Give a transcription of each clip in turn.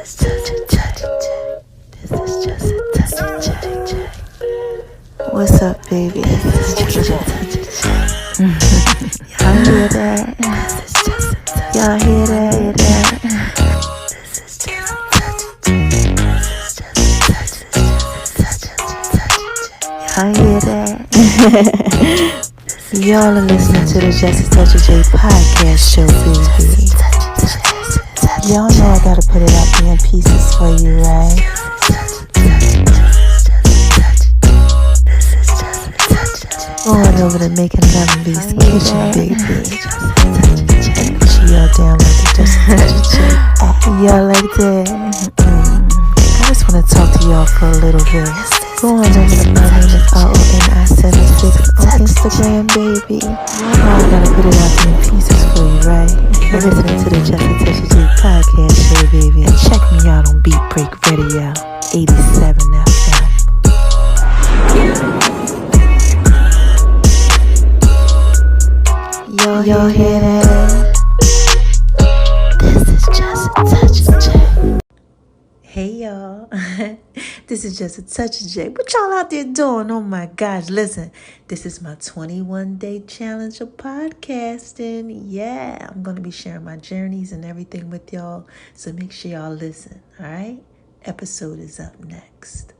is just a touch. This is just a touch. What's up, baby? This is just a touch. Y'all hear that? Y'all hear that? This is just a touch. Y'all hear that? Y'all are listening to the Just a Touch of J podcast show, baby. Y'all know I gotta put it out there in pieces for you, right? Going over to making Lemonbee's kitchen, baby. She y'all down like the Just a Touch of J. Y'all like that? I just wanna talk to y'all for a little bit. Go on over to my name is RONI76 on Instagram, baby. Y'all know I gotta put it out there in pieces for you, right? You're listening to the Just a Touch of J podcast show, baby. And check me out on Beat Break Radio, 87 FM. Y'all hear that? This is Just a Touch of J. Hey y'all, this is Just a Touch of J. What y'all out there doing? Oh my gosh, listen, this is my 21-day challenge of podcasting. Yeah, I'm going to be sharing my journeys and everything with y'all, so make sure y'all listen, all right? Episode is up next.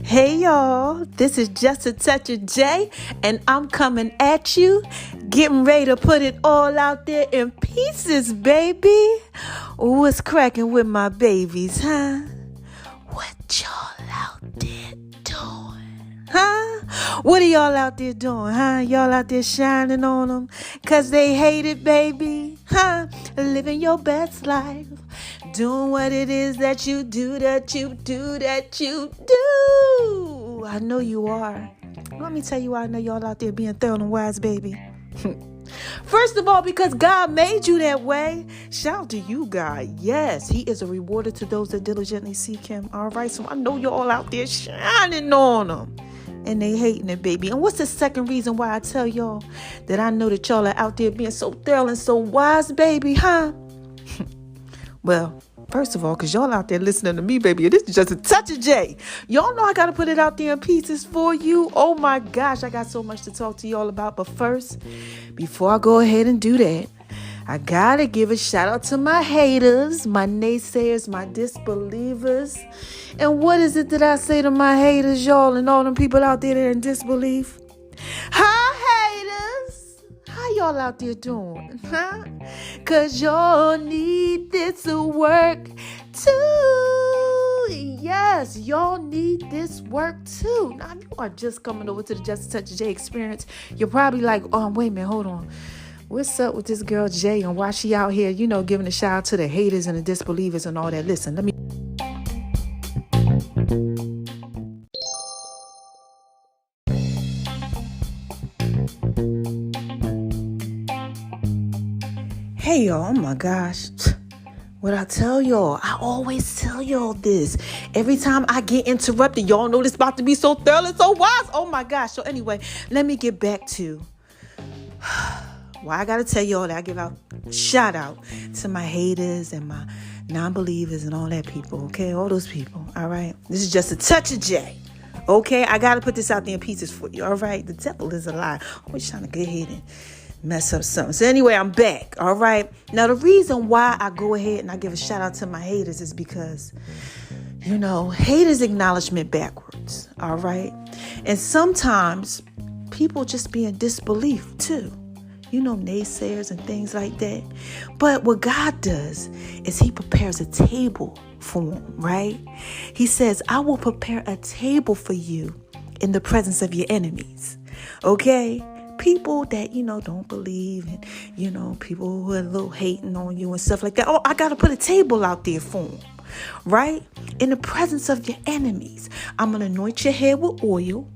Hey y'all, this is Just a Touch of J, and I'm coming at you, getting ready to put it all out there in pieces, baby. What's cracking with my babies, huh? What y'all out there doing, huh? What are y'all out there doing, huh? Y'all out there shining on them, 'cause they hate it, baby, huh? Living your best life. Doing what it is that you do. I know you are. Let me tell you why I know y'all out there being thorough and wise, baby. First of all, because God made you that way. Shout out to you, God. Yes, He is a rewarder to those that diligently seek Him. All right, so I know y'all out there shining on them. And they hating it, baby. And what's the second reason why I tell y'all that I know that y'all are out there being so thorough and so wise, baby, huh? Well, first of all, because y'all out there listening to me, baby, this is Just a Touch of J. Y'all know I got to put it out there in pieces for you. Oh, my gosh, I got so much to talk to y'all about. But first, before I go ahead and do that, I got to give a shout out to my haters, my naysayers, my disbelievers. And what is it that I say to my haters, y'all, and all them people out there that are in disbelief? Hi, haters. How y'all out there doing, huh? 'Cause y'all need this work too. Yes, y'all need this work too. Now, if you are just coming over to the Just a Touch of J experience, you're probably like, oh, wait a minute, hold on. What's up with this girl Jay and why she out here, giving a shout out to the haters and the disbelievers and all that? Listen, let me... Hey y'all, oh my gosh, what I tell y'all, I always tell y'all this. Every time I get interrupted, y'all know this about to be so thorough and so wise. Oh my gosh. So anyway, let me get back to why I gotta tell y'all that I give out shout out to my haters and my non-believers and all that people, okay? All those people, all right? This is Just a Touch of J. Okay, I gotta put this out there in pieces for you, all right? The devil is a lie. Always trying to go ahead and mess up something. So anyway, I'm back. All right. Now, the reason why I go ahead and I give a shout out to my haters is because, haters acknowledgement backwards. All right. And sometimes people just be in disbelief too. Naysayers and things like that. But what God does is He prepares a table for them, right? He says, I will prepare a table for you in the presence of your enemies. Okay. People that, don't believe and, people who are a little hating on you and stuff like that. Oh, I got to put a table out there for them, right? In the presence of your enemies. I'm going to anoint your head with oil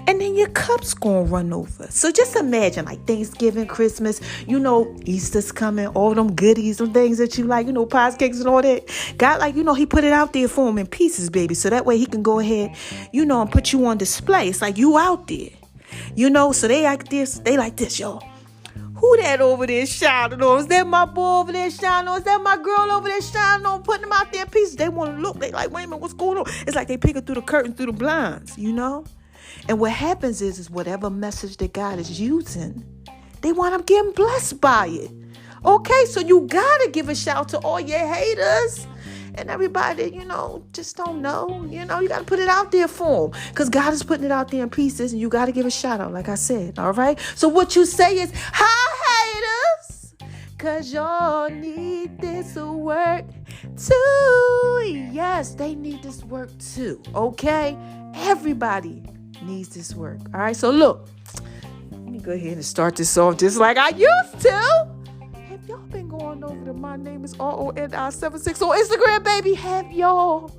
and then your cup's going to run over. So just imagine like Thanksgiving, Christmas, Easter's coming, all them goodies and things that you like, pies, cakes and all that. God, He put it out there for them in pieces, baby. So that way He can go ahead, and put you on display. It's like you out there. So they like this, y'all. Who that over there shining on? Is that my boy over there shining on? Is that my girl over there shining on? Putting them out there in pieces. They want to look. They like, wait a minute, what's going on? It's like they peeking through the curtain, through the blinds, you know? And what happens is whatever message that God is using, they want them getting blessed by it. Okay, so you got to give a shout to all your haters and everybody that, just don't know. You got to put it out there for them because God is putting it out there in pieces and you got to give a shout out, like I said. All right. So what you say is, hi, haters, because y'all need this work too. Yes, they need this work too. Okay. Everybody needs this work. All right. So look, let me go ahead and start this off just like I used to. Have y'all been going over to My Name is RONI76 on Instagram, baby? Have y'all?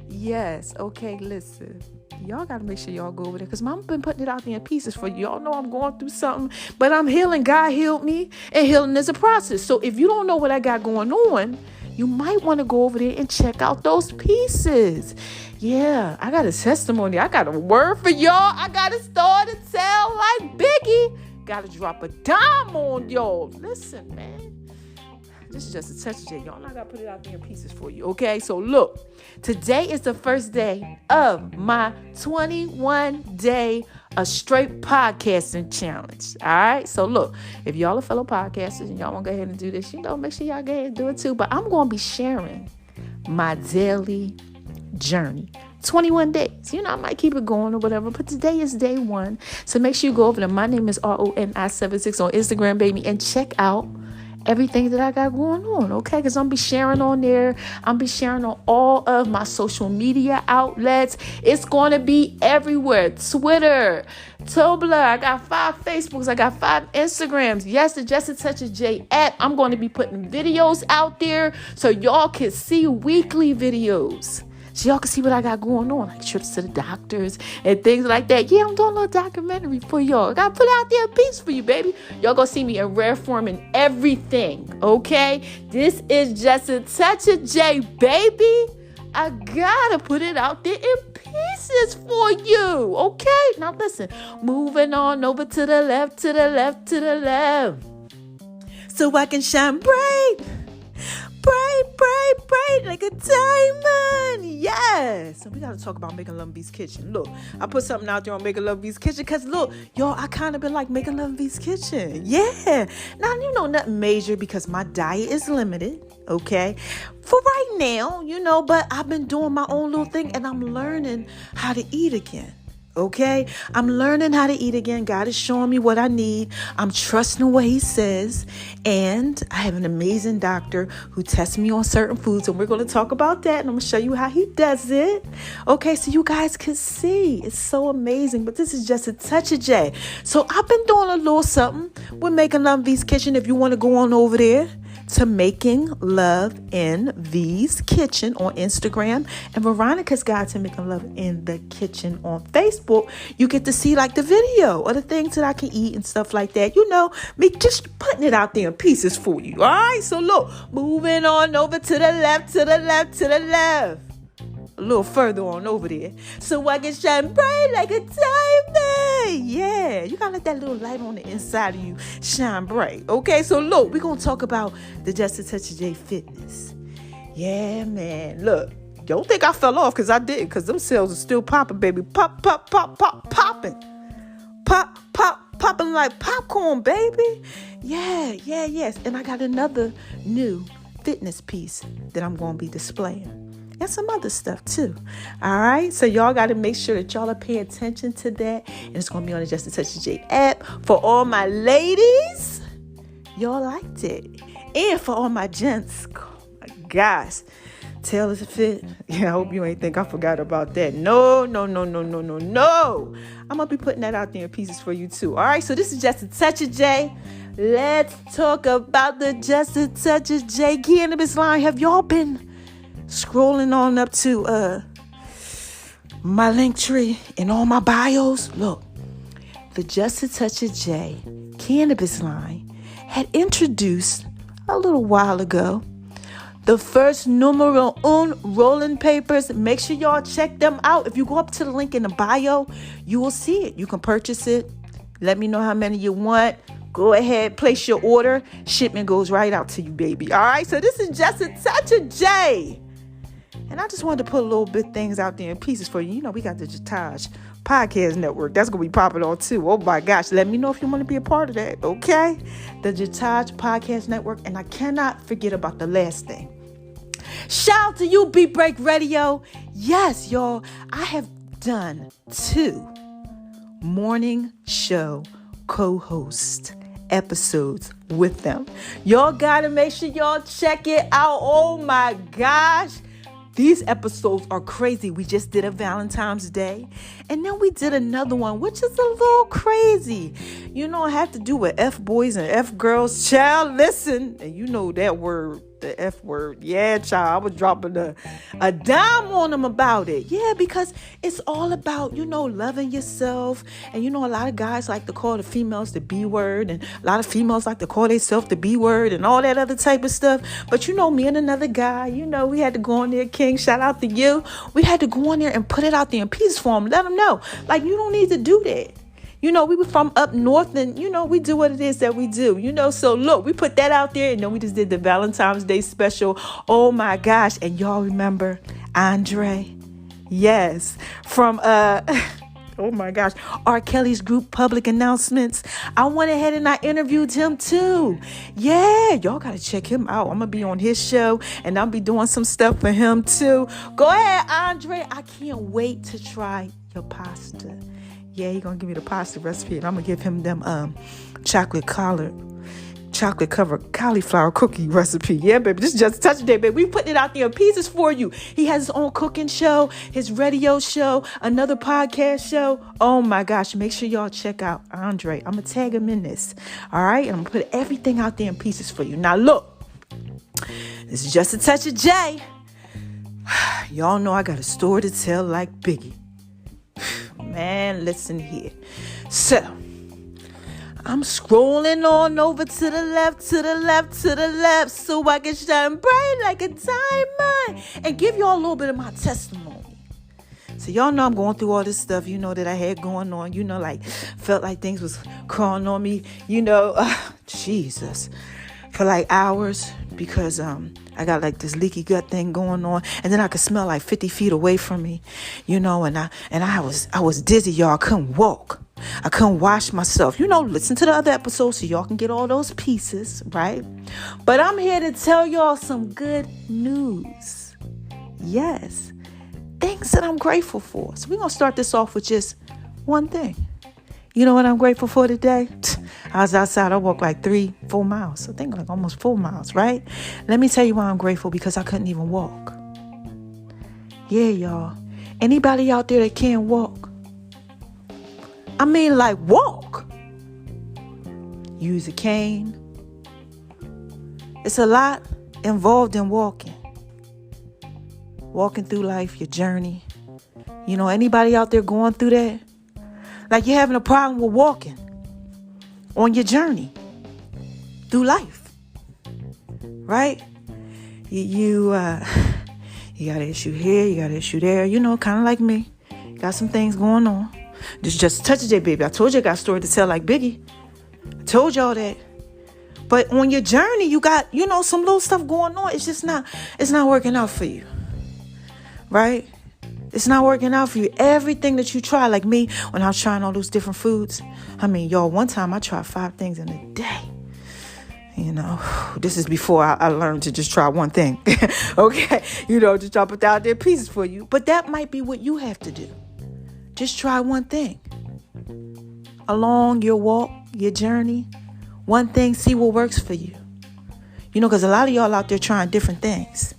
Yes. Okay, listen. Y'all got to make sure y'all go over there because Mama been putting it out there in pieces for you. Y'all know I'm going through something, but I'm healing. God healed me, and healing is a process. So if you don't know what I got going on, you might want to go over there and check out those pieces. Yeah, I got a testimony. I got a word for y'all. I got a story to tell like Biggie. Got to drop a dime on y'all. Listen, man. This is just a touch of J. Y'all not got to put it out there in pieces for you, okay? So look, today is the first day of my 21-day straight podcasting challenge, all right? So look, if y'all are fellow podcasters and y'all want to go ahead and do this, make sure y'all go ahead and do it too. But I'm going to be sharing my daily journey. 21 days. I might keep it going or whatever, but today is day 1. So make sure you go over to My Name is RONI76 on Instagram, baby, and check out everything that I got going on, okay? Because I'm be sharing on there. I'm be sharing on all of my social media outlets. It's going to be everywhere. Twitter, Tumblr. I got 5 Facebooks. I got 5 Instagrams. Yes, the Just a Touch of J app. I'm going to be putting videos out there so y'all can see weekly videos. So y'all can see what I got going on, like trips to the doctors and things like that. Yeah, I'm doing a little documentary for y'all. I got to put out there a piece for you, baby. Y'all gonna see me in rare form and everything, okay? This is Just a Touch of J, baby. I gotta put it out there in pieces for you, okay? Now listen, moving on over to the left, to the left, to the left. So I can shine bright. Bright like a diamond. Yes. So we got to talk about Making Love in V's Kitchen. Look, I put something out there on Making Love in V's Kitchen because, look, y'all, I kind of been like Making Love in V's Kitchen. Yeah. Now, nothing major because my diet is limited, okay, for right now, but I've been doing my own little thing and I'm learning how to eat again. Okay, I'm learning how to eat again. God is showing me what I need. I'm trusting what he says. And I have an amazing doctor who tests me on certain foods. And we're going to talk about that. And I'm going to show you how he does it. Okay, so you guys can see. It's so amazing. But this is Just a Touch of J. So I've been doing a little something with Making Love in V's Kitchen. If you want to go on over there to Making Love in V's Kitchen on Instagram and Veronica's Guide to Making Love in the Kitchen on Facebook, you get to see like the video or the things that I can eat and stuff like that. Me just putting it out there in pieces for you. All right. So look, moving on over to the left, to the left, to the left. A little further on over there. So I can shine bright like a diamond. Yeah. You gotta let that little light on the inside of you shine bright. Okay. So look, we're going to talk about the Just a Touch of J fitness. Yeah, man. Look, don't think I fell off because I did. Because them cells are still popping, baby. Pop, popping. Popping like popcorn, baby. Yes. And I got another new fitness piece that I'm going to be displaying. And some other stuff too. All right. So y'all got to make sure that y'all are paying attention to that. And it's going to be on the Just a Touch of J app. For all my ladies, y'all liked it. And for all my gents, oh my gosh, Taylor's Fit. Yeah, I hope you ain't think I forgot about that. No. I'm going to be putting that out there in pieces for you too. All right. So this is Just a Touch of J. Let's talk about the Just a Touch of J cannabis line. Have y'all been scrolling on up to my link tree and all my bios? Look, the Just a Touch of J cannabis line had introduced a little while ago the first numero un rolling papers. Make sure y'all check them out. If you go up to the link in the bio, you will see it. You can purchase it. Let me know how many you want. Go ahead, place your order. Shipment goes right out to you, baby. All right, so this is just a touch of J. And I just wanted to put a little bit things out there in pieces for you. You know, we got the Jataj Podcast Network. That's going to be popping on too. Oh my gosh. Let me know if you want to be a part of that. Okay. The Jataj Podcast Network. And I cannot forget about the last thing. Shout out to you, Beat Break Radio. Yes, y'all. I have done 2 morning show co-host episodes with them. Y'all got to make sure y'all check it out. Oh my gosh. These episodes are crazy. We just did a Valentine's Day. And then we did another one, which is a little crazy. You know, I have to do with F boys and F girls. Child, listen. And you know that word, the F word. Yeah, child. I was dropping a dime on them about it. Yeah, because it's all about, you know, loving yourself. And, you know, a lot of guys like to call the females the B word. And a lot of females like to call themselves the B word and all that other type of stuff. But, you know, me and another guy, you know, we had to go on there, King, shout out to you. We had to go on there and put it out there in pieces for them. Let them know. Like, you don't need to do that. You know, we were from up north and, you know, we do what it is that we do, you know. So, look, we put that out there and then we just did the Valentine's Day special. Oh, my gosh. And y'all remember Andre? Yes. From, oh, my gosh, R. Kelly's group Public Announcements. I went ahead and I interviewed him, too. Yeah, y'all got to check him out. I'm going to be on his show and I'll be doing some stuff for him, too. Go ahead, Andre. I can't wait to try your pasta. Yeah, he gonna give me the pasta recipe, and I'm gonna give him them chocolate covered cauliflower cookie recipe. Yeah, baby, this is just a touch of day, baby. We putting it out there in pieces for you. He has his own cooking show, his radio show, another podcast show. Oh my gosh, make sure y'all check out Andre. I'm gonna tag him in this. All right, and I'm gonna put everything out there in pieces for you. Now look, this is just a touch of J. Y'all know I got a story to tell like Biggie. Man, listen here. So, I'm scrolling on over to the left, so I can shine bright like a diamond and give y'all a little bit of my testimony. So y'all know I'm going through all this stuff, you know, that I had going on, you know, like felt like things was crawling on me, you know, Jesus, for like hours because I got like this leaky gut thing going on, and then I could smell like 50 feet away from me, you know, and I was dizzy, y'all. I couldn't walk. I couldn't wash myself. You know, listen to the other episodes so y'all can get all those pieces, right? But I'm here to tell y'all some good news. Yes. Things that I'm grateful for. So we're going to start this off with just one thing. You know what I'm grateful for today? I was outside. I walked like 3-4 miles. I think like almost 4 miles, right? Let me tell you why I'm grateful, because I couldn't even walk. Yeah, y'all. Anybody out there that can't walk? I mean, like, walk. Use a cane. It's a lot involved in walking. Walking through life, your journey. You know, anybody out there going through that? Like you're having a problem with walking on your journey through life, right? You got an issue here, you got an issue there, you know, kind of like me. Got some things going on. This is just a touch of it, baby. I told you I got a story to tell like Biggie. I told y'all that. But on your journey, you got, you know, some little stuff going on. It's not working out for you, right? It's not working out for you. Everything that you try, like me, when I was trying all those different foods. I mean, y'all, one time I tried 5 things in a day. You know, this is before I learned to just try one thing. Okay? You know, just drop it out there pieces for you. But that might be what you have to do. Just try one thing. Along your walk, your journey, one thing, see what works for you. You know, because a lot of y'all out there trying different things.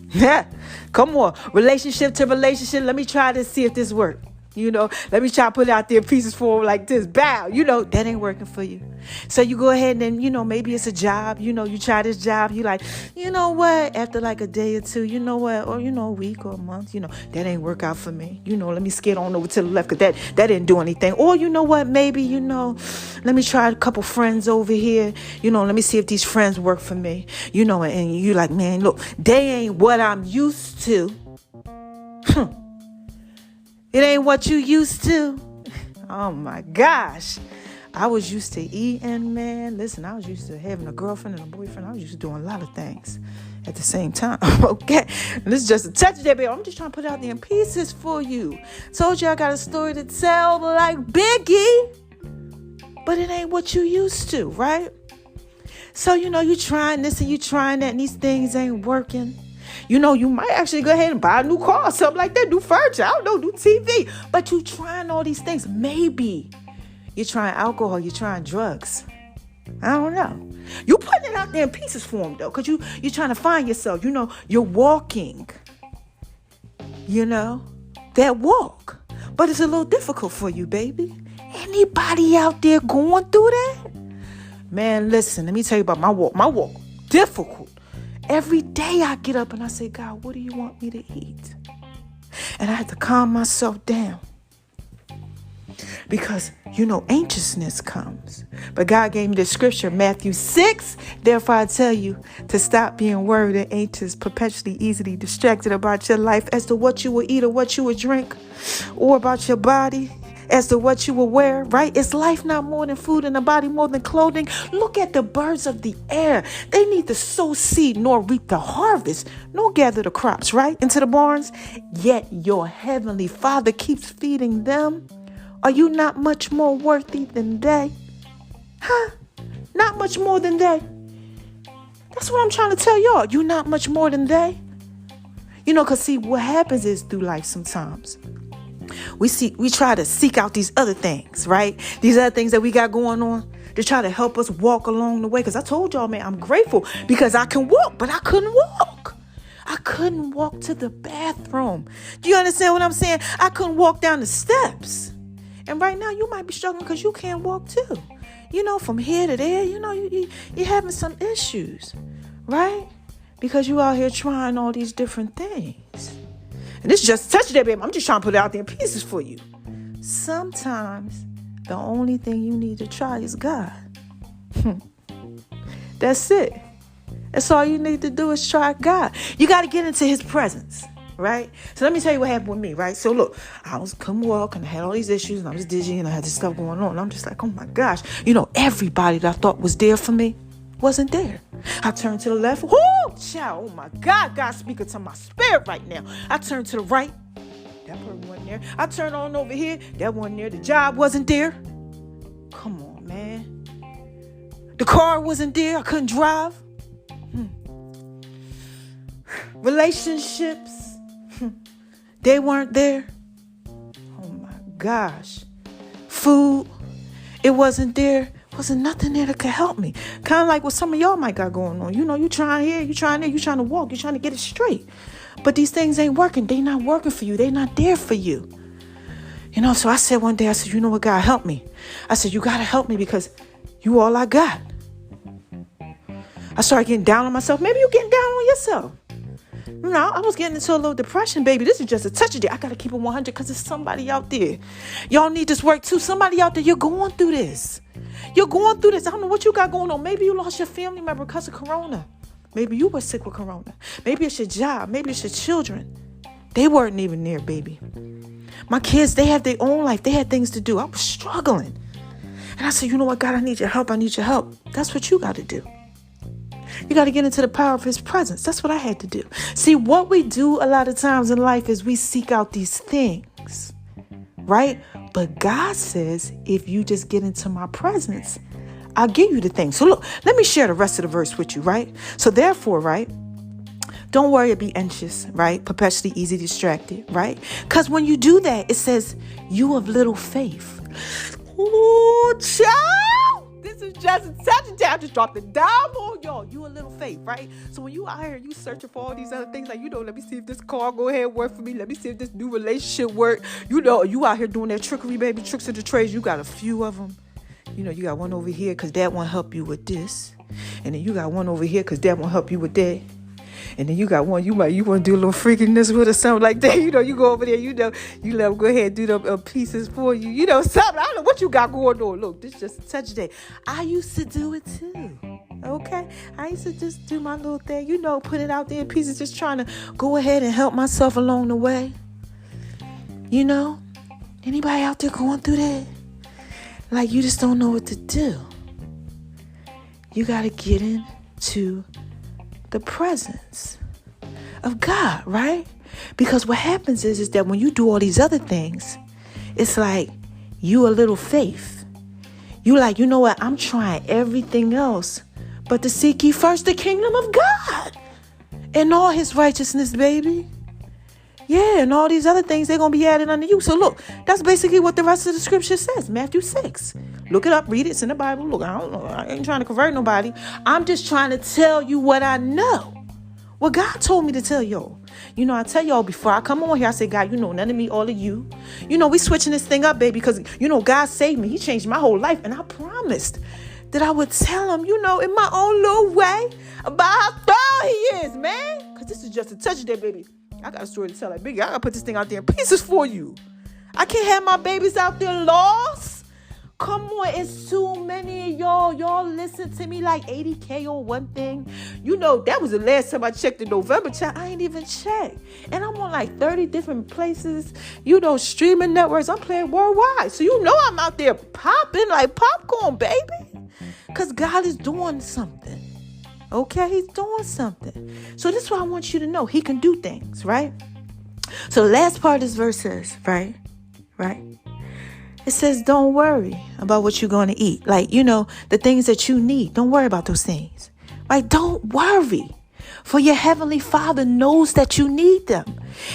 Yeah, come on. Relationship to relationship. Let me try to see if this works. You know, let me try to put it out there pieces for like this. Bow. You know, that ain't working for you. So you go ahead and then, you know, maybe it's a job. You know, you try this job. You like, you know what? After like a day or two, you know what? Or, you know, a week or a month, you know, that ain't work out for me. You know, let me skid on over to the left because that didn't do anything. Or, you know what? Maybe, you know, let me try a couple friends over here. You know, let me see if these friends work for me. You know, and you like, man, look, they ain't what I'm used to. It ain't what you used to. Oh my gosh. I was used to eating, man. Listen, I was used to having a girlfriend and a boyfriend. I was used to doing a lot of things at the same time. Okay. And this is just a touch of that, baby. I'm just trying to put it out there in pieces for you. Told you I got a story to tell like Biggie. But it ain't what you used to, right? So, you trying this and you trying that and these things ain't working. You might actually go ahead and buy a new car or something like that, new furniture, I don't know, new TV. But you trying all these things. Maybe you're trying alcohol, you're trying drugs. I don't know. You putting it out there in pieces for them, though, because you're trying to find yourself. You're walking, that walk. But it's a little difficult for you, baby. Anybody out there going through that? Man, listen, let me tell you about my walk. My walk, difficult. Every day I get up and I say, God, what do you want me to eat? And I had to calm myself down. Because, anxiousness comes. But God gave me the scripture, Matthew 6. Therefore, I tell you to stop being worried and anxious, perpetually easily distracted about your life as to what you will eat or what you will drink, or about your body as to what you will wear, right? Is life not more than food and the body more than clothing? Look at the birds of the air. They neither sow seed nor reap the harvest, nor gather the crops, right, into the barns. Yet your heavenly Father keeps feeding them. Are you not much more worthy than they? Huh? Not much more than they. That's what I'm trying to tell y'all. You not much more than they. Because see, what happens is through life sometimes, we try to seek out these other things, right? These other things that we got going on to try to help us walk along the way. Because I told y'all, man, I'm grateful because I can walk, but I couldn't walk. I couldn't walk to the bathroom. Do you understand what I'm saying? I couldn't walk down the steps. And right now you might be struggling because you can't walk too. From here to there, you're having some issues, right? Because you out here trying all these different things. And this is just touch that, baby. I'm just trying to put it out there in pieces for you. Sometimes the only thing you need to try is God. That's it. That's all you need to do is try God. You got to get into his presence, right? So let me tell you what happened with me, right? So look, I couldn't walk and I had all these issues and I was dizzy and I had this stuff going on. And I'm just like, oh my gosh. Everybody that I thought was there for me wasn't there. I turned to the left. Whoo, child. Oh my God. God's speaking to my spirit right now. I turned to the right. That person wasn't there. I turned on over here. That wasn't there. The job wasn't there. Come on, man. The car wasn't there. I couldn't drive. Relationships. They weren't there. Oh my gosh. Food. It wasn't there. Wasn't nothing there that could help me. Kind of like what some of y'all might got going on. You trying here, you trying there, you trying to walk, you trying to get it straight. But these things ain't working. They not working for you. They not there for you. So I said one day, I said, you know what, God, help me. I said, you got to help me because you all I got. I started getting down on myself. Maybe you getting down on yourself. I was getting into a little depression, baby. This is just a touch of it. I got to keep it 100 because there's somebody out there. Y'all need this work too. Somebody out there, you're going through this. You're going through this. I don't know what you got going on. Maybe you lost your family member because of corona. Maybe you were sick with corona. Maybe it's your job. Maybe it's your children. They weren't even there, baby. My kids, they have their own life. They had things to do. I was struggling. And I said, you know what, God, I need your help. I need your help. That's what you got to do. You got to get into the power of his presence. That's what I had to do. See, what we do a lot of times in life is we seek out these things, right? But God says, if you just get into my presence, I'll give you the thing. So look, let me share the rest of the verse with you, right? So therefore, right? Don't worry or be anxious, right? Perpetually easy distracted, right? Because when you do that, it says you of little faith. Ooh, child. This is just such a I just dropped the dime on y'all. You a little faith, right? So when you out here, you searching for all these other things, like, let me see if this car go ahead and work for me. Let me see if this new relationship work. You out here doing that trickery, baby, tricks of the trades. You got a few of them. You got one over here because that won't help you with this. And then you got one over here because that won't help you with that. And then you got one, you want to do a little freakiness with or something like that. You go over there, you let them go ahead and do the pieces for you. Something. I don't know what you got going on. Look, this is just a touch day. I used to do it too. Okay? I used to just do my little thing. Put it out there in pieces, just trying to go ahead and help myself along the way. Anybody out there going through that? Like you just don't know what to do. You got to get into the presence of God, right? Because what happens is that when you do all these other things, it's like you a little faith. You like, you know what? I'm trying everything else but to seek ye first the kingdom of God and all his righteousness, baby. Yeah, and all these other things, they're going to be added unto you. So look, that's basically what the rest of the scripture says. Matthew 6. Look it up, read it. It's in the Bible. Look, I don't know. I ain't trying to convert nobody. I'm just trying to tell you what I know. What God told me to tell y'all. You know, I tell y'all before I come on here, I say, God, you know, none of me, all of you. You know, we switching this thing up, baby, because, you know, God saved me. He changed my whole life. And I promised that I would tell him, you know, in my own little way about how thorough he is, man. Because this is just a touch of that, baby. I got a story to tell like Biggie. I got to put this thing out there in pieces for you. I can't have my babies out there lost. Come on, it's too many of y'all. Y'all listen to me like 80K on one thing. You know, that was the last time I checked in November, child. I ain't even checked. And I'm on like 30 different places, you know, streaming networks. I'm playing worldwide. So you know I'm out there popping like popcorn, baby. Because God is doing something. Okay, he's doing something. So this is what I want you to know. He can do things, right? So the last part of this verse says, right? It says, don't worry about what you're going to eat. Like, you know, the things that you need. Don't worry about those things. Like, don't worry. For your heavenly Father knows that you need them.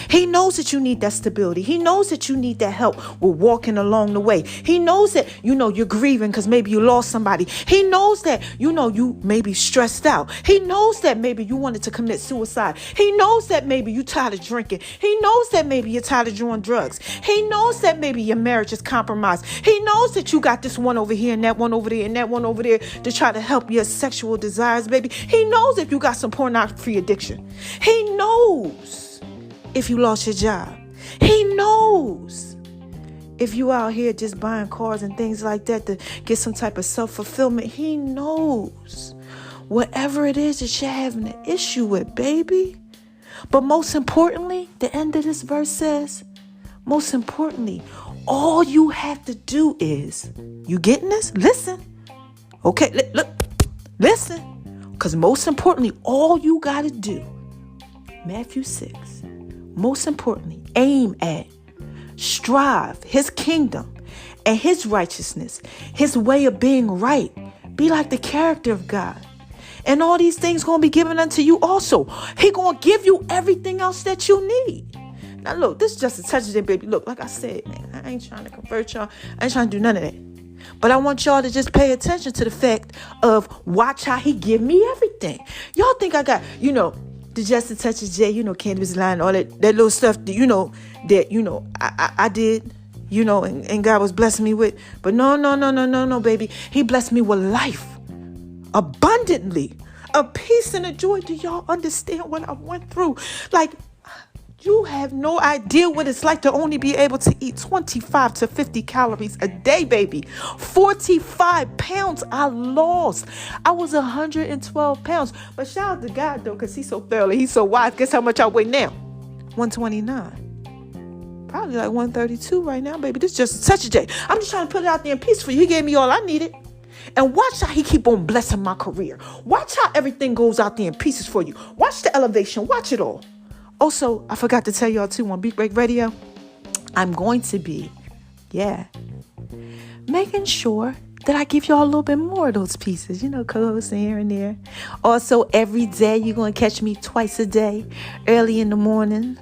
He knows that you need that stability. He knows that you need that help with walking along the way. He knows that, you know, you're grieving because maybe you lost somebody. He knows that, you know, you may be stressed out. He knows that maybe you wanted to commit suicide. He knows that maybe you're tired of drinking. He knows that maybe you're tired of doing drugs. He knows that maybe your marriage is compromised. He knows that you got this one over here and that one over there and that one over there to try to help your sexual desires, baby. He knows if you got some pornography addiction. He knows if you lost your job. He knows if you out here just buying cars and things like that to get some type of self-fulfillment. He knows whatever it is that you're having an issue with, baby. But most importantly, the end of this verse says, most importantly, all you have to do is, you getting this? Listen. Okay, look, listen. Because most importantly, all you got to do, Matthew 6, most importantly, aim at, strive his kingdom and his righteousness, his way of being right. Be like the character of God. And all these things going to be given unto you also. He going to give you everything else that you need. Now, look, this is just a touch of it, baby. Look, like I said, man, I ain't trying to convert y'all. I ain't trying to do none of that. But I want y'all to just pay attention to the fact of watch how he give me everything. Y'all think I got, you know, the Just a Touch of J, you know, Cannabis Line, all that little stuff that, you know, I did, you know, and God was blessing me with. But no, baby. He blessed me with life abundantly, a peace and a joy. Do y'all understand what I went through? Like, you have no idea what it's like to only be able to eat 25 to 50 calories a day, baby. 45 pounds I lost. I was 112 pounds. But shout out to God, though, because he's so thorough. He's so wise. Guess how much I weigh now? 129. Probably like 132 right now, baby. This is just such a day. I'm just trying to put it out there in peace for you. He gave me all I needed. And watch how he keep on blessing my career. Watch how everything goes out there in pieces for you. Watch the elevation. Watch it all. Also, I forgot to tell y'all too on Beat Break Radio, I'm going to be, making sure that I give y'all a little bit more of those pieces, you know, co-hosting here and there. Also, every day you're going to catch me twice a day, early in the morning.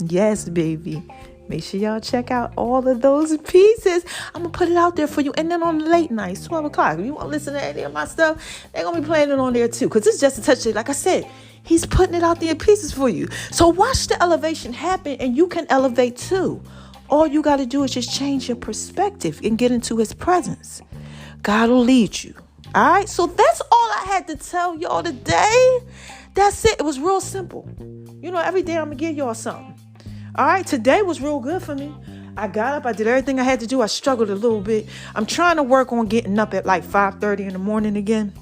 Yes, baby. Make sure y'all check out all of those pieces. I'm going to put it out there for you. And then on the late nights, 12 o'clock, if you want to listen to any of my stuff, they're going to be playing it on there too. Because it's just a touch of, like I said, he's putting it out there in pieces for you. So watch the elevation happen and you can elevate too. All you got to do is just change your perspective and get into his presence. God will lead you. All right. So that's all I had to tell y'all today. That's it. It was real simple. You know, every day I'm going to give y'all something. All right. Today was real good for me. I got up. I did everything I had to do. I struggled a little bit. I'm trying to work on getting up at like 5:30 in the morning again.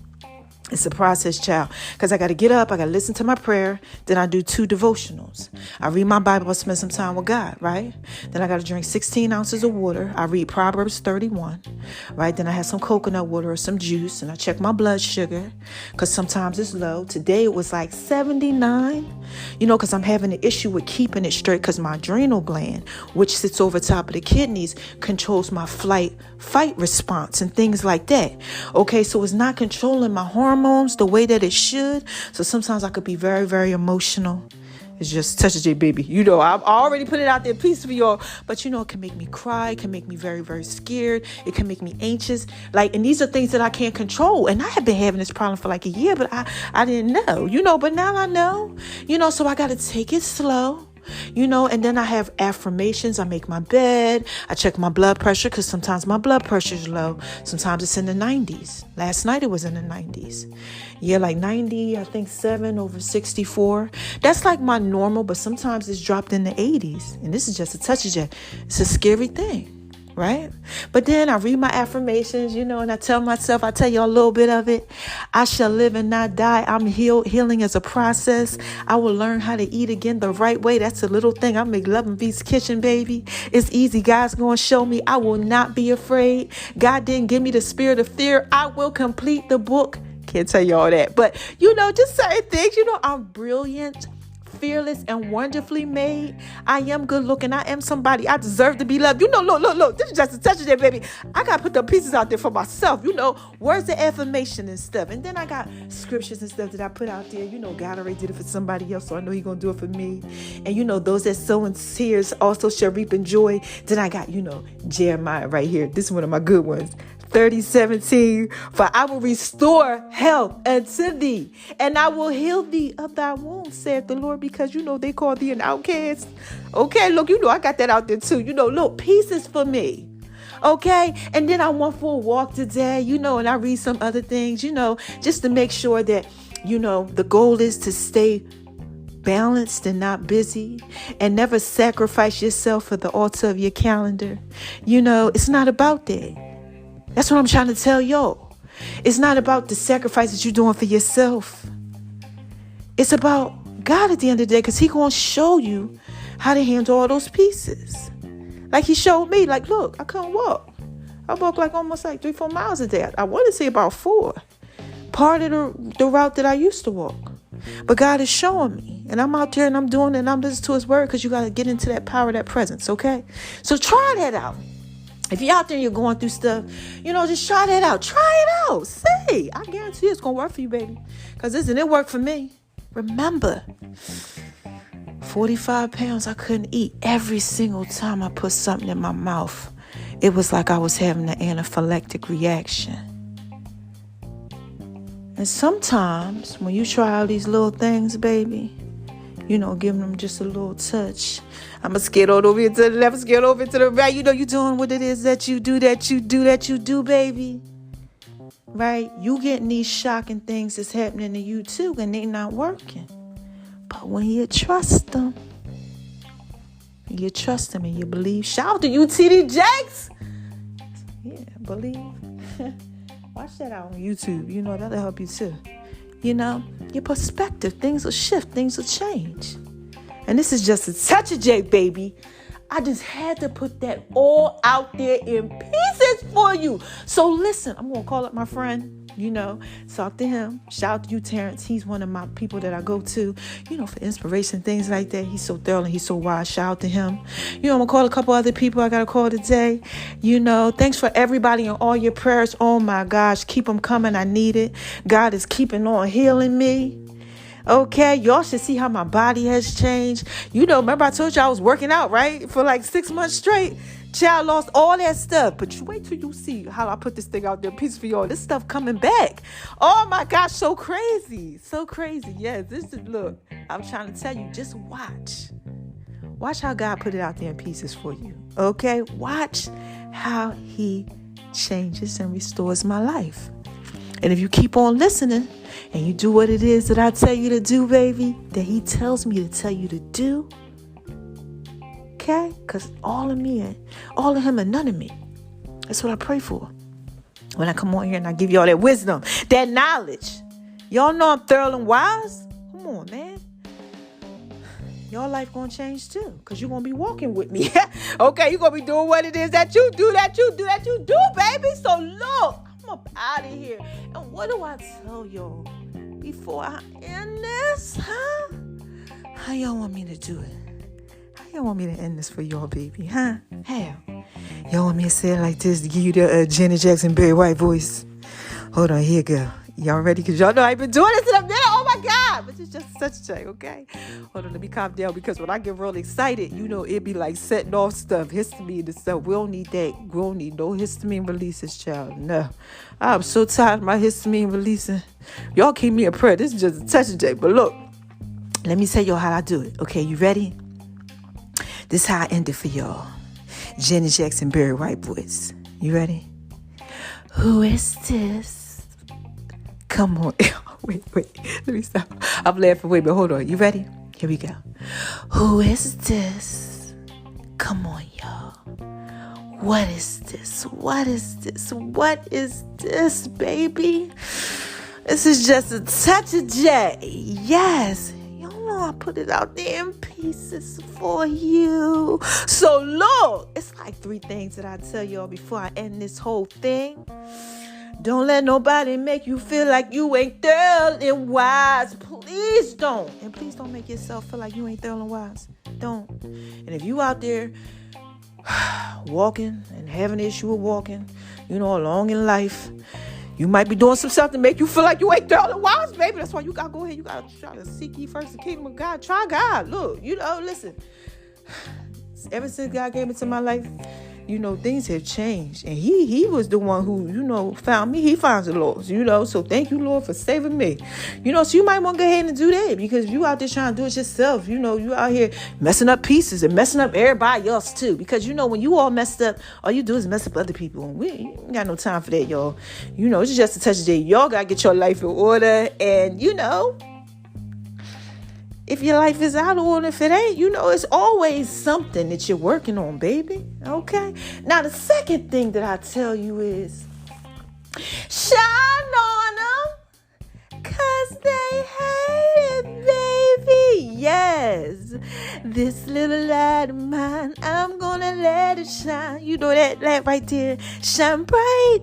It's a process, child, because I got to get up. I got to listen to my prayer. Then I do 2 devotionals. I read my Bible. I spend some time with God, right? Then I got to drink 16 ounces of water. I read Proverbs 31, right? Then I have some coconut water or some juice, and I check my blood sugar because sometimes it's low. Today it was like 79, because I'm having an issue with keeping it straight because my adrenal gland, which sits over top of the kidneys, controls my fight response and things like that. Okay, so it's not controlling my hormones the way that it should. So sometimes I could be very, very emotional. It's just touch a J, baby. I've already put it out there, peace for y'all. But it can make me cry. It can make me very, very scared. It can make me anxious. And these are things that I can't control. And I have been having this problem for like a year, but I didn't know, but now I know, so I got to take it slow. And then I have affirmations. I make my bed. I check my blood pressure because sometimes my blood pressure is low. Sometimes it's in the 90s. Last night it was in the 90s. Yeah, like 90, I think 7/64. That's like my normal, but sometimes it's dropped in the 80s. And this is just a touch of it. It's a scary thing. Right? But then I read my affirmations, and I tell myself, I tell you a little bit of it. I shall live and not die. I'm healing as a process. I will learn how to eat again the right way. That's a little thing. I make Love and Beast Kitchen, baby. It's easy. God's going to show me I will not be afraid. God didn't give me the spirit of fear. I will complete the book. Can't tell you all that. But, just certain things. I'm brilliant, fearless, and wonderfully made. I am good looking. I am somebody. I deserve to be loved. Look. This is just a touch of that, baby. I got to put the pieces out there for myself. Words of affirmation and stuff. And then I got scriptures and stuff that I put out there. God already did it for somebody else, so I know He's going to do it for me. And, those that sow in tears also shall reap in joy. Then I got, Jeremiah right here. This is one of my good ones. 30:17, for I will restore health unto thee, and I will heal thee of thy wounds, saith the Lord, because they call thee an outcast. Okay, look, I got that out there too. Look, peace is for me. Okay, and then I went for a walk today, and I read some other things, just to make sure that, the goal is to stay balanced and not busy, and never sacrifice yourself for the altar of your calendar. It's not about that. That's what I'm trying to tell y'all. It's not about the sacrifices you're doing for yourself. It's about God at the end of the day, because He's going to show you how to handle all those pieces. Like He showed me, look, I couldn't walk. I walk almost 3-4 miles a day. I want to say about 4. Part of the route that I used to walk. But God is showing me. And I'm out there and I'm doing it and I'm listening to His word, because you got to get into that power, that presence, okay? So try that out. If you're out there and you're going through stuff, just try that out. Try it out. See, I guarantee it's going to work for you, baby. Because it worked for me. Remember, 45 pounds I couldn't eat. Every single time I put something in my mouth, it was like I was having an anaphylactic reaction. And sometimes when you try all these little things, baby, giving them just a little touch. I'm scared over here to the left, scared over to the right. You doing what it is that you do, baby. Right? You getting these shocking things that's happening to you too, and they not working. But when you trust them, and you believe. Shout out to you, TD Jakes. Yeah, believe. Watch that out on YouTube. That'll help you too. Your perspective, things will shift, things will change. And this is just a touch of J, baby. I just had to put that all out there in pieces for you. So listen, I'm going to call up my friend, talk to him. Shout out to you, Terrence. He's one of my people that I go to, for inspiration, things like that. He's so thorough and he's so wise. Shout out to him. I'm going to call a couple other people I got to call today. Thanks for everybody and all your prayers. Oh my gosh, keep them coming. I need it. God is keeping on healing me. Okay, y'all should see how my body has changed. Remember I told you I was working out, right? For 6 months straight. Child, lost all that stuff. But you wait till you see how I put this thing out there. Peace for y'all. This stuff coming back. Oh my gosh, so crazy. So crazy. Yes, look, I'm trying to tell you, just watch. Watch how God put it out there in pieces for you. Okay? Watch how He changes and restores my life. And if you keep on listening and you do what it is that I tell you to do, baby, that He tells me to tell you to do, okay? Because all of me and all of Him and none of me. That's what I pray for. When I come on here and I give you all that wisdom, that knowledge, Y'all know I'm thorough and wise. Come on, man. Your life gonna change too, because you're gonna be walking with me. Okay, you're gonna be doing what it is that you do, baby. So look, I'm up out of here. And what do I tell y'all before I end this, huh? How y'all want me to do it? How y'all want me to end this for y'all, baby, huh? How? Y'all want me to say it like this to give you the Janet Jackson Barry White voice? Hold on, here you go. Y'all ready? Because y'all know I've been doing this in a minute. Oh my God. But it's just such a check, okay? Hold on, let me calm down, because when I get real excited, it be like setting off stuff, histamine and stuff. We don't need that. We don't need no histamine releases, child. No. I'm so tired of my histamine releasing. Y'all keep me in prayer. This is just a touch of day. But look, let me tell y'all how I do it. Okay, you ready? This is how I end it for y'all. Janet Jackson Barry White voice. You ready? Who is this? Come on. Wait. Let me stop. I'm laughing. Wait, but hold on. You ready? Here we go. Who is this? Come on, y'all. What is this? What is this, baby? This is just a touch of J. Yes. Y'all know I put it out there in pieces for you. So look, it's like 3 things that I tell y'all before I end this whole thing. Don't let nobody make you feel like you ain't thorough and wise. Please don't. And please don't make yourself feel like you ain't thorough and wise. Don't. And if you out there walking and having an issue with walking, along in life, you might be doing some stuff to make you feel like you ain't thorough and wise, baby. That's why you got to go ahead. You got to try to seek ye first the kingdom of God. Try God. Look, listen. Ever since God came into my life, things have changed. And he was the one who, found me. He finds the Lord, So thank you, Lord, for saving me. So you might want to go ahead and do that, because you out there trying to do it yourself. You out here messing up pieces and messing up everybody else too. Because, when you all messed up, all you do is mess up other people. And we ain't got no time for that, y'all. It's just a touch of day. Y'all got to get your life in order. And, if your life is out of order, if it ain't, it's always something that you're working on, baby. Okay? Now, the second thing that I tell you is, shine on them, 'cause they hate it, baby. Yes. This little light of mine, I'm gonna let it shine. You know that light right there? Shine bright.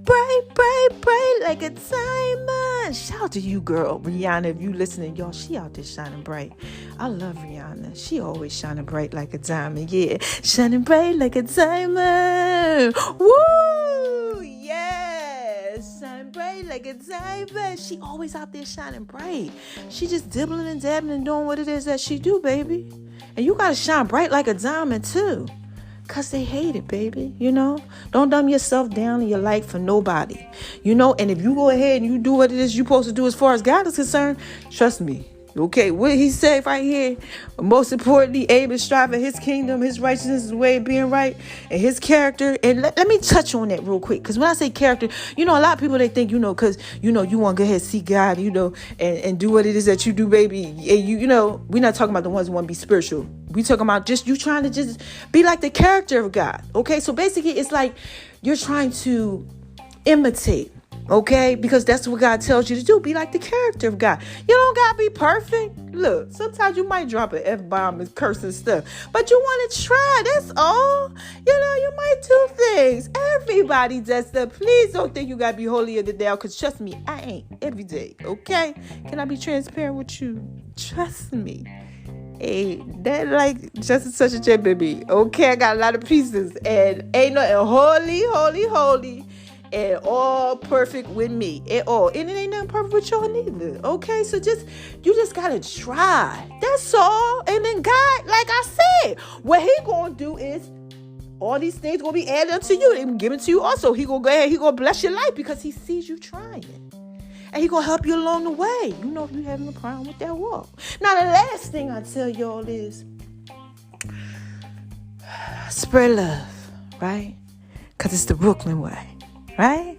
Bright like a diamond. Shout out to you, girl, Rihanna. If you listening, y'all, she out there shining bright. I love Rihanna. She always shining bright like a diamond. Yeah, shining bright like a diamond. Woo! Yes, shining bright like a diamond. She always out there shining bright. She just dibbling and dabbling and doing what it is that she do, baby. And you gotta shine bright like a diamond too. 'Cause they hate it, baby, Don't dumb yourself down in your life for nobody, And if you go ahead and you do what it is you're supposed to do as far as God is concerned, trust me, okay? What he said right here, most importantly, Abe is striving his kingdom, his righteousness, his way of being right, and his character. And let me touch on that real quick. Because when I say character, a lot of people, they think, because, you want to go ahead and see God, and do what it is that you do, baby. And we're not talking about the ones who want to be spiritual. We talking about just you trying to just be like the character of God. Okay, so basically it's like you're trying to imitate. Okay, because that's what God tells you to do. Be like the character of God. You don't gotta be perfect. Look, sometimes you might drop an F-bomb and curse and stuff, but you want to try. That's all. You might do things. Everybody does stuff. Please don't think you gotta be holier than thou, because trust me, I ain't every day. Okay, can I be transparent with you? Trust me. Hey, that like just such a jet, baby. Okay, I got a lot of pieces, and ain't nothing holy, and all perfect with me at all. And it ain't nothing perfect with y'all neither. Okay, so you just gotta try. That's all. And then God, like I said, what he gonna do is all these things gonna be added unto you and given to you also. He gonna go ahead, he gonna bless your life because he sees you trying. And he gonna help you along the way. If you're having a problem with that walk. Now, the last thing I tell y'all is spread love, right? Because it's the Brooklyn way, right?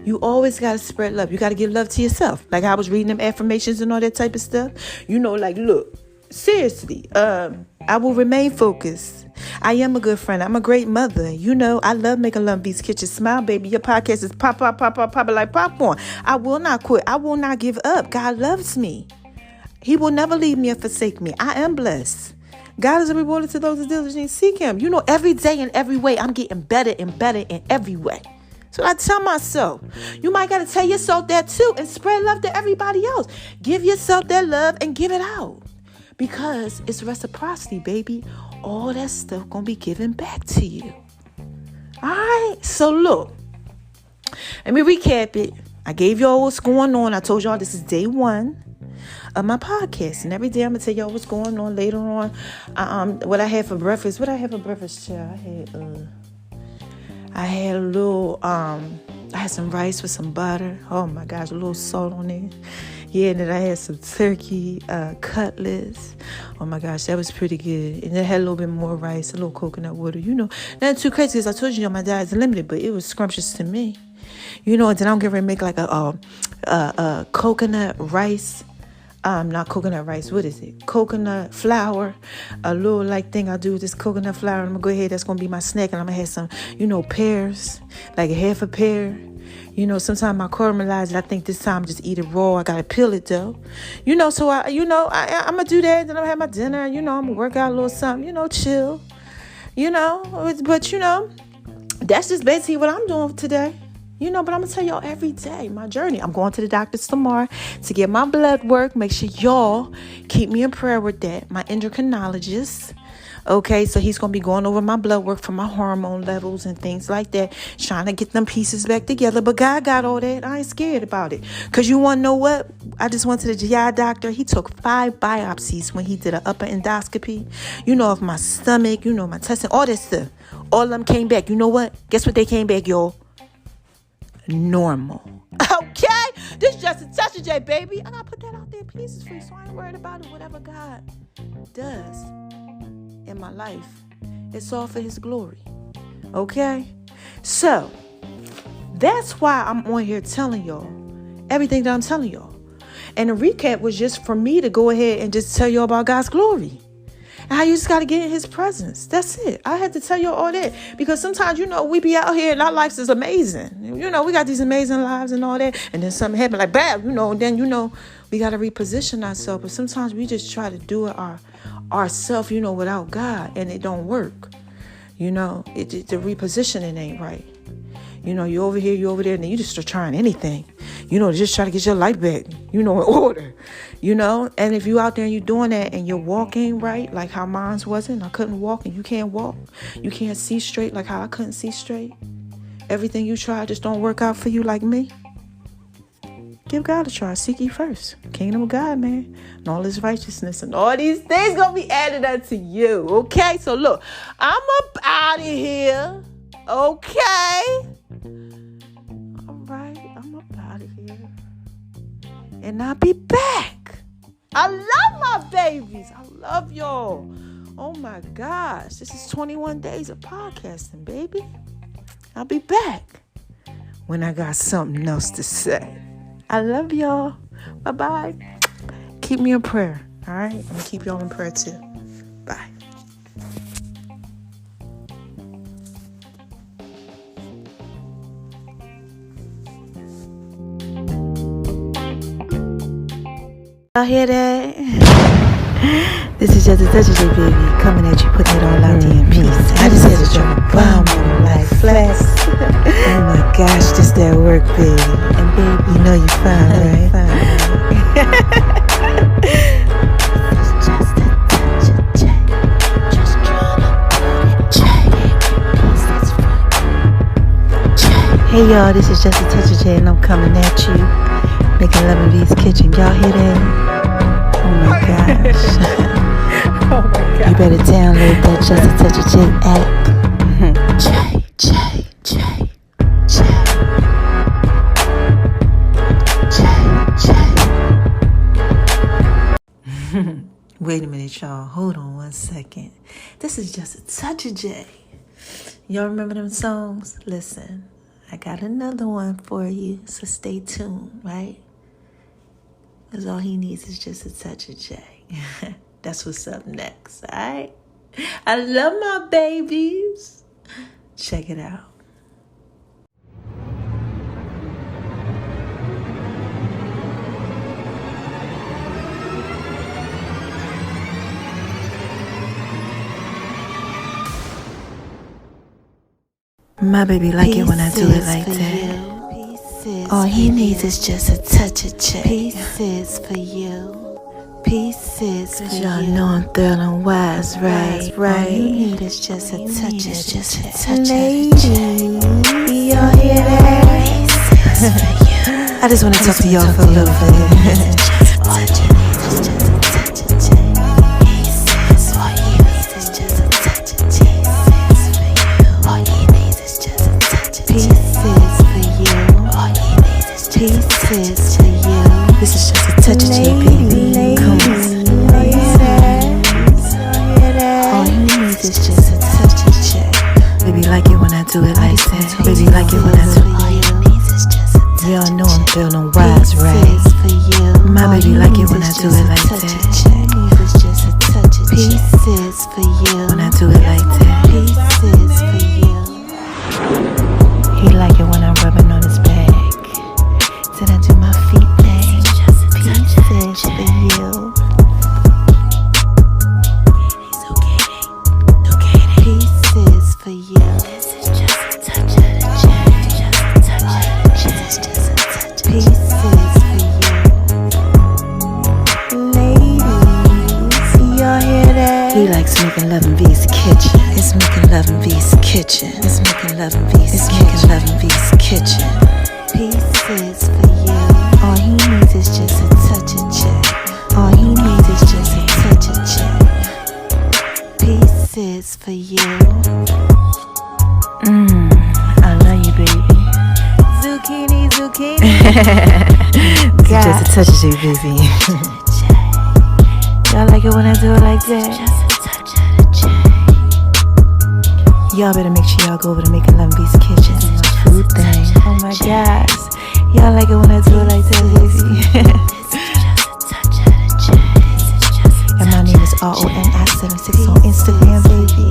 You always got to spread love. You got to give love to yourself. Like I was reading them affirmations and all that type of stuff. Look, seriously, I I will remain focused. I am a good friend. I'm a great mother. You know, I love making Love Beats Kitchen smile, baby. Your podcast is pop like popcorn. I will not quit. I will not give up. God loves me. He will never leave me or forsake me. I am blessed. God is a rewarder to those who diligently seek him. You know, every day in every way, I'm getting better and better in every way. So I tell myself, you might got to tell yourself that too and spread love to everybody else. Give yourself that love and give it out. Because it's reciprocity, baby. All that stuff going to be given back to you. All right? So look, let me recap it. I gave y'all what's going on. I told y'all this is day 1 of my podcast. And every day I'm going to tell y'all what's going on later on. What I had for breakfast. What I had for breakfast, child? I had a little, I had some rice with some butter. Oh my gosh, a little salt on it. Yeah, and then I had some turkey cutlets. Oh my gosh, that was pretty good. And then I had a little bit more rice, a little coconut water. You know, nothing too crazy because I told you, my diet's limited, but it was scrumptious to me. You know, and then I'm going to make like a coconut rice. Not coconut rice. What is it? Coconut flour. A little like thing I do with this coconut flour. I'm going to go ahead. That's going to be my snack. And I'm going to have some, you know, pears. Like a half a pear. You know, sometimes I caramelize it. I think this time just eat it raw. I got to peel it though. You know, so I'm going to do that. Then I'm going to have my dinner. You know, I'm going to work out a little something. You know, chill. You know, but you know, that's just basically what I'm doing today. You know, but I'm going to tell y'all every day my journey. I'm going to the doctor's tomorrow to get my blood work. Make sure y'all keep me in prayer with that. My endocrinologist. Okay, so he's going to be going over my blood work for my hormone levels and things like that. Trying to get them pieces back together. But God got all that. I ain't scared about it. Because you want to know what? I just went to the GI doctor. He took 5 biopsies when he did an upper endoscopy. You know, of my stomach, you know, my intestine, all that stuff. All of them came back. You know what? Guess what they came back, y'all? Normal. Okay, this is just a touch of J, baby. I gotta put that out there. Pieces free, so I ain't worried about it. Whatever God does in my life, it's all for his glory. Okay, so that's why I'm on here telling y'all everything that I'm telling y'all. And the recap was just for me to go ahead and just tell y'all about God's glory. And how you just got to get in his presence. That's it. I had to tell you all that. Because sometimes, you know, we be out here and our lives is amazing. You know, we got these amazing lives and all that. And then something happen like, bam, you know, and then, you know, we got to reposition ourselves. But sometimes we just try to do it ourselves, you know, without God. And it don't work. You know, the repositioning ain't right. You know, you over here, you over there, and then you just start trying anything. You know, just try to get your life back, you know, in order. You know, and if you out there and you doing that and you're walking right, like how mine wasn't, I couldn't walk and you can't walk. You can't see straight like how I couldn't see straight. Everything you try just don't work out for you like me. Give God a try. Seek ye first. Kingdom of God, man. And all his righteousness and all these things gonna be added unto you. Okay, so look, I'm up out of here. Okay. All right, I'm up out of here. And I'll be back. I love my babies. I love y'all. Oh my gosh. This is 21 days of podcasting, baby. I'll be back when I got something else to say. I love y'all. Bye-bye. Keep me in prayer. All right? I'm going to keep y'all in prayer too. Bye. Y'all hear that? This is just a touch of J, baby. Coming at you, putting it all out there in peace. I just had to drop a bomb on like flex. Oh my gosh, this that work, baby. And baby, you know you fine, right? It's just a touch of J. Just trying to put it J. Peace, that's fine. J. Hey y'all, this is just a touch of J, and I'm coming at you. Making Love in V's Kitchen. Y'all hear that? Oh my gosh. Oh my God. You better download that Just a Touch of J app. J. Wait a minute, y'all. Hold on 1 second. This is Just a Touch of J. Y'all remember them songs? Listen, I got another one for you, so stay tuned, right? Because all he needs is just a touch of J. That's what's up next, all right? I love my babies. Check it out. My baby like it when I do it like that. All he needs is just a touch of check. Pieces for you. Pieces for you. Y'all know I'm thrilling wise, right? All you need is just a touch of just a check. touch Lady, of check. y'all hear that? I just want to talk to y'all for a little bit. All you need is just a touch of check. Pieces for you. It's just a touch of check. All you need is just a touch of pieces for you. All you need is just pieces for you. This is just a touch of cheek, baby. Come on. All you need is just a touch of check. Baby like it when I do it like that. Baby like it when I do it. All you need is just a touch. Y'all know I'm feeling wise, right? Pieces for you. My baby like it when I do it like Touch that. of check. It's just a touch of pieces for you. When I do it like that. Pieces for you. He like it when I'm rubbing on his back. Did I do my feet thing? Pieces for you. Pieces for you. This is just a touch of the check. Just a touch of the check. This is just a touch of pieces for you. Ladies, y'all hear that? He likes making love in V's kitchen. It's making love in V's kitchen. It's making love in V's kitchen. It's making love in V's kitchen. Pieces for you. All he needs is just a touch of check. All he needs is just a touch of check. Pieces for you. I love you, baby. Zucchini, zucchini. This is just a touch of you, baby. Y'all like it when I do it like that? Just a touch of the check. Y'all better make sure y'all go over to Making Love in V's kitchen. It's my food thing. Oh my gosh. Y'all like it when I do it like that, baby. This is just a touch of the check. This is just a And my name is RONI76 on Instagram, baby.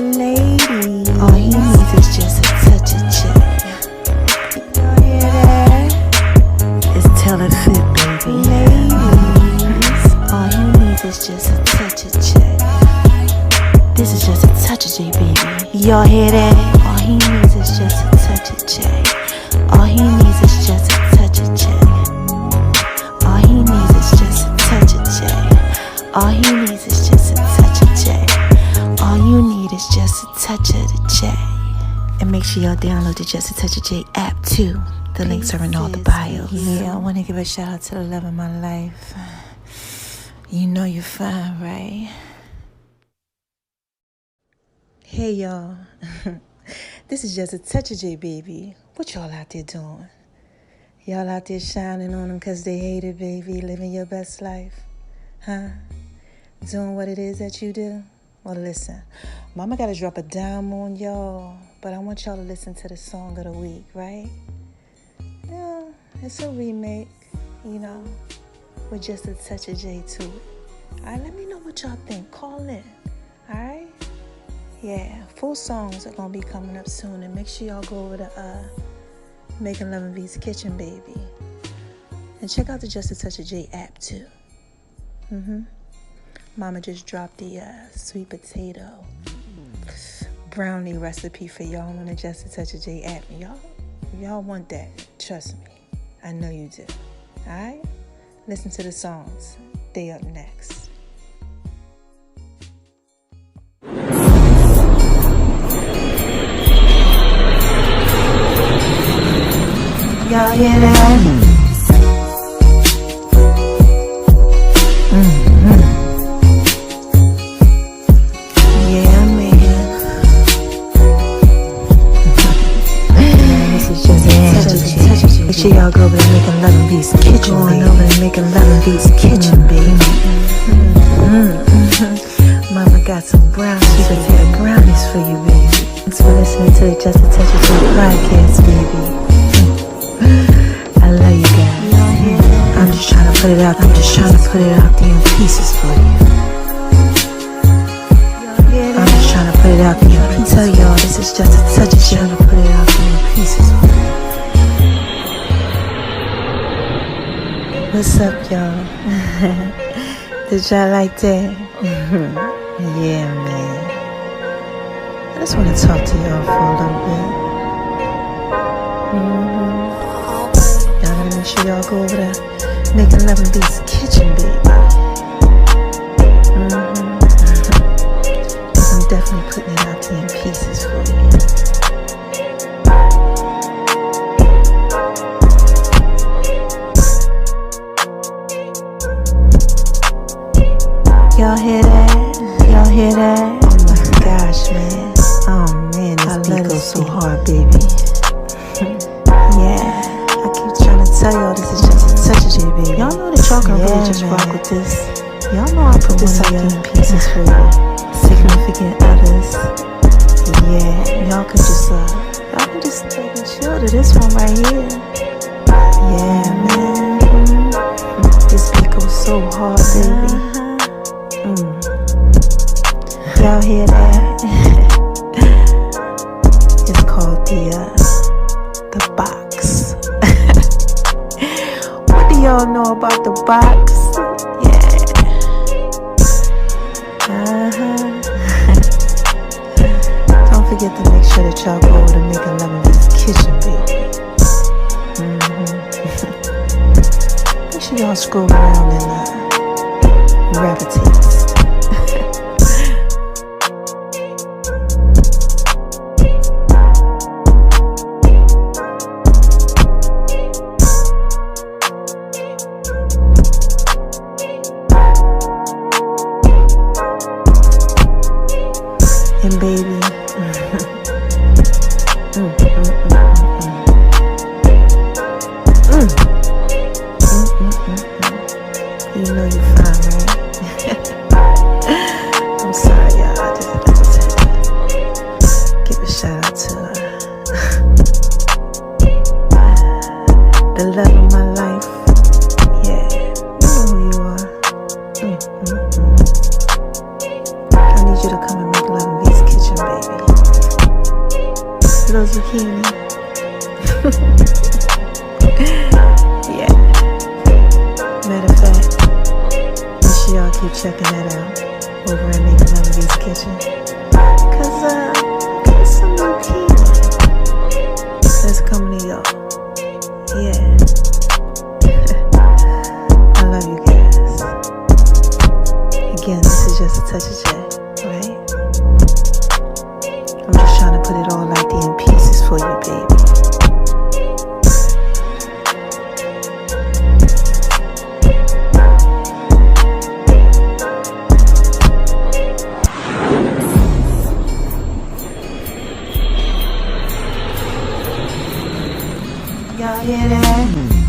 lady. All he needs is just a touch of check. Y'all hear that? It's Tell It Fit, baby. Ladies, all he needs is just a touch of check. This is just a touch of J, baby. Y'all hear that? All he needs is just a touch of check. All he needs is just a touch of check. All he needs is just a touch of check. All he needs is just a touch of check. All you need is just a touch of the check. And make sure y'all download the Just a Touch of J app too. The links are in all the bios. Yeah, I want to give a shout out to the love of my life. You know you're fine, right? Hey y'all. This is Just a Touch of J, baby. What y'all out there doing? Y'all out there shining on them because they hate it, baby. Living your best life. Huh? Doing what it is that you do? Well, listen. Mama got to drop a dime on y'all. But I want y'all to listen to the song of the week, right? Yeah, it's a remake, you know, with just a touch of J to it. All right, let me know what y'all think. Call in. All right? Yeah, full songs are going to be coming up soon. And make sure y'all go over to Making Love in V's Kitchen, baby. And check out the Just a Touch of J app, too. Mama just dropped the sweet potato brownie recipe for y'all on the Just a Touch of J app. Y'all want that. Trust me. I know you do. All right? Listen to the songs. They up next. Y'all hear that? Yeah, man. This is just a touch of you. Make sure y'all go over to Making Love in V's Kitchen, baby. Going over to Making Love in V's Kitchen, baby. Mama got some brownies. She could have brownies for you, baby. Thanks for listening to the Just a Touch of You podcast, baby. I love you guys. I'm just trying to put it out there in pieces for you. What's up, y'all? Did y'all like that? Yeah, man. I just want to talk to y'all for a little bit. Y'all gotta make sure y'all go over there, making love in Beats Kitchen, baby. Cause I'm definitely putting it out there in pieces for you. Y'all hear that? Y'all hear that? Oh my gosh, man. Oh man, this beat goes so hard, baby. Yeah, I keep trying to tell y'all this is just a touch of J, baby. Y'all know that y'all can really just rock with this. Y'all know I put this out there in pieces for you. Significant others. Yeah, y'all can just take and chill to this one right here. Yeah, man. This beat goes so hard, baby. Y'all hear that? It's called the box. What do y'all know about the box? Yeah. Don't forget to make sure that y'all go over to Making Love in Beats Kitchen, baby. Make sure y'all scroll around and gravitate. And baby, you know you're fine, right? I'm sorry, y'all. I just had to give a shout out to the love of my life. Yeah, you know who you are. I need you to come and make love in Beats Kitchen, baby. Little zucchini. Yeah. Matter of fact, make sure y'all keep checking that out over at Making Love in Beats Kitchen. Cause got some new healing that's coming to y'all. Yeah. I love you guys. Again, this is just a touch of J. Right? I'm just trying to put it all out there in pieces for you, baby. Y'all hear that?